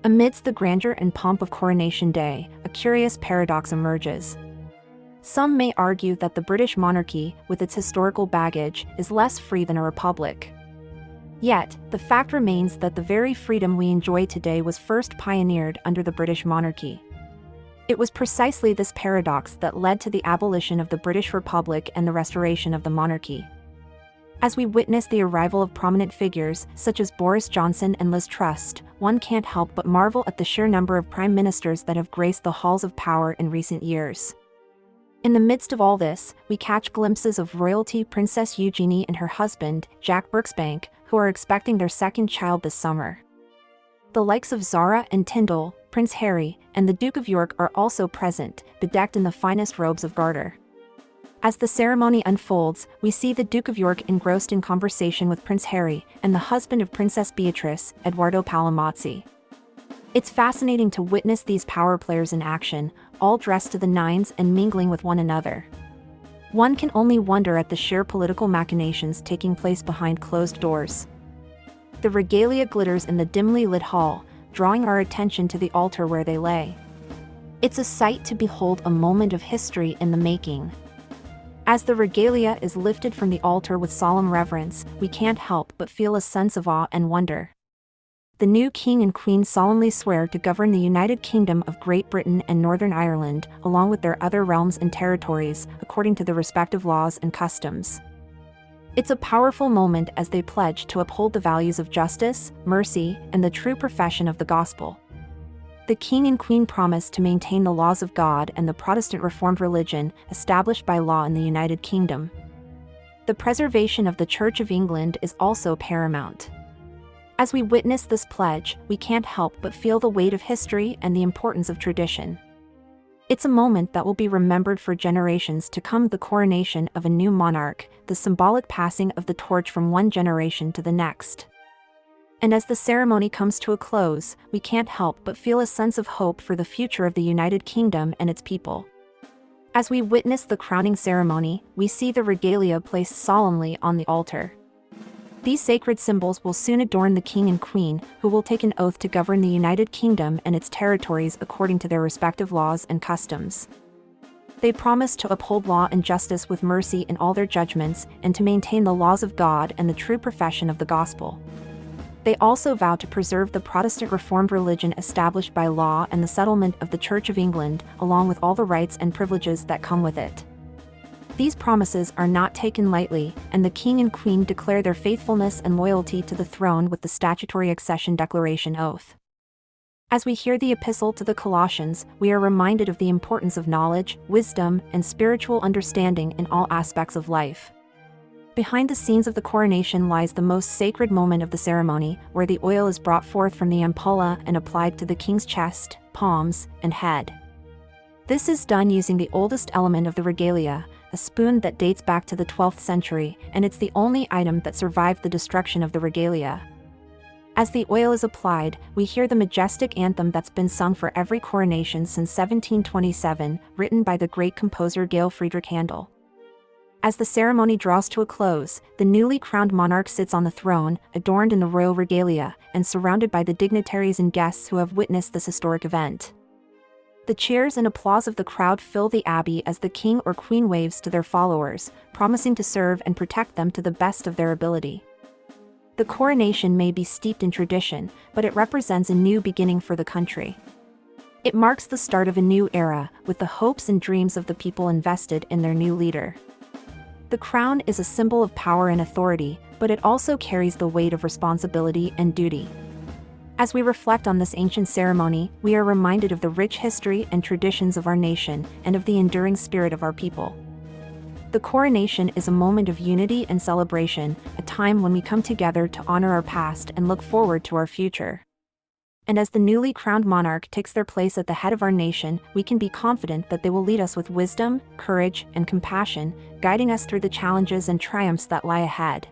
Amidst the grandeur and pomp of Coronation Day, a curious paradox emerges. Some may argue that the British monarchy, with its historical baggage, is less free than a republic. Yet, the fact remains that the very freedom we enjoy today was first pioneered under the British monarchy. It was precisely this paradox that led to the abolition of the British Republic and the restoration of the monarchy. As we witness the arrival of prominent figures, such as Boris Johnson and Liz Truss, one can't help but marvel at the sheer number of prime ministers that have graced the halls of power in recent years. In the midst of all this, we catch glimpses of royalty Princess Eugenie and her husband, Jack Brooksbank, who are expecting their second child this summer. The likes of Zara and Tyndall, Prince Harry, and the Duke of York are also present, bedecked in the finest robes of garter. As the ceremony unfolds, we see the Duke of York engrossed in conversation with Prince Harry and the husband of Princess Beatrice, Edoardo Palmazzi. It's fascinating to witness these power players in action, all dressed to the nines and mingling with one another. One can only wonder at the sheer political machinations taking place behind closed doors. The regalia glitters in the dimly lit hall, drawing our attention to the altar where they lay. It's a sight to behold, a moment of history in the making. As the regalia is lifted from the altar with solemn reverence, we can't help but feel a sense of awe and wonder. The new King and Queen solemnly swear to govern the United Kingdom of Great Britain and Northern Ireland, along with their other realms and territories, according to the respective laws and customs. It's a powerful moment as they pledge to uphold the values of justice, mercy, and the true profession of the gospel. The King and Queen promise to maintain the laws of God and the Protestant Reformed religion established by law in the United Kingdom. The preservation of the Church of England is also paramount. As we witness this pledge, we can't help but feel the weight of history and the importance of tradition. It's a moment that will be remembered for generations to come, the coronation of a new monarch, the symbolic passing of the torch from one generation to the next. And as the ceremony comes to a close, we can't help but feel a sense of hope for the future of the United Kingdom and its people. As we witness the crowning ceremony, we see the regalia placed solemnly on the altar. These sacred symbols will soon adorn the King and Queen, who will take an oath to govern the United Kingdom and its territories according to their respective laws and customs. They promise to uphold law and justice with mercy in all their judgments, and to maintain the laws of God and the true profession of the gospel. They also vow to preserve the Protestant Reformed religion established by law and the settlement of the Church of England, along with all the rights and privileges that come with it. These promises are not taken lightly, and the King and Queen declare their faithfulness and loyalty to the throne with the statutory accession declaration oath. As we hear the epistle to the Colossians, we are reminded of the importance of knowledge, wisdom, and spiritual understanding in all aspects of life. Behind the scenes of the coronation lies the most sacred moment of the ceremony, where the oil is brought forth from the ampulla and applied to the king's chest, palms, and head. This is done using the oldest element of the regalia, a spoon that dates back to the 12th century, and it's the only item that survived the destruction of the regalia. As the oil is applied, we hear the majestic anthem that's been sung for every coronation since 1727, written by the great composer Georg Friedrich Handel. As the ceremony draws to a close, the newly crowned monarch sits on the throne, adorned in the royal regalia, and surrounded by the dignitaries and guests who have witnessed this historic event. The cheers and applause of the crowd fill the abbey as the king or queen waves to their followers, promising to serve and protect them to the best of their ability. The coronation may be steeped in tradition, but it represents a new beginning for the country. It marks the start of a new era, with the hopes and dreams of the people invested in their new leader. The crown is a symbol of power and authority, but it also carries the weight of responsibility and duty. As we reflect on this ancient ceremony, we are reminded of the rich history and traditions of our nation and of the enduring spirit of our people. The coronation is a moment of unity and celebration, a time when we come together to honor our past and look forward to our future. And as the newly crowned monarch takes their place at the head of our nation, we can be confident that they will lead us with wisdom, courage, and compassion, guiding us through the challenges and triumphs that lie ahead.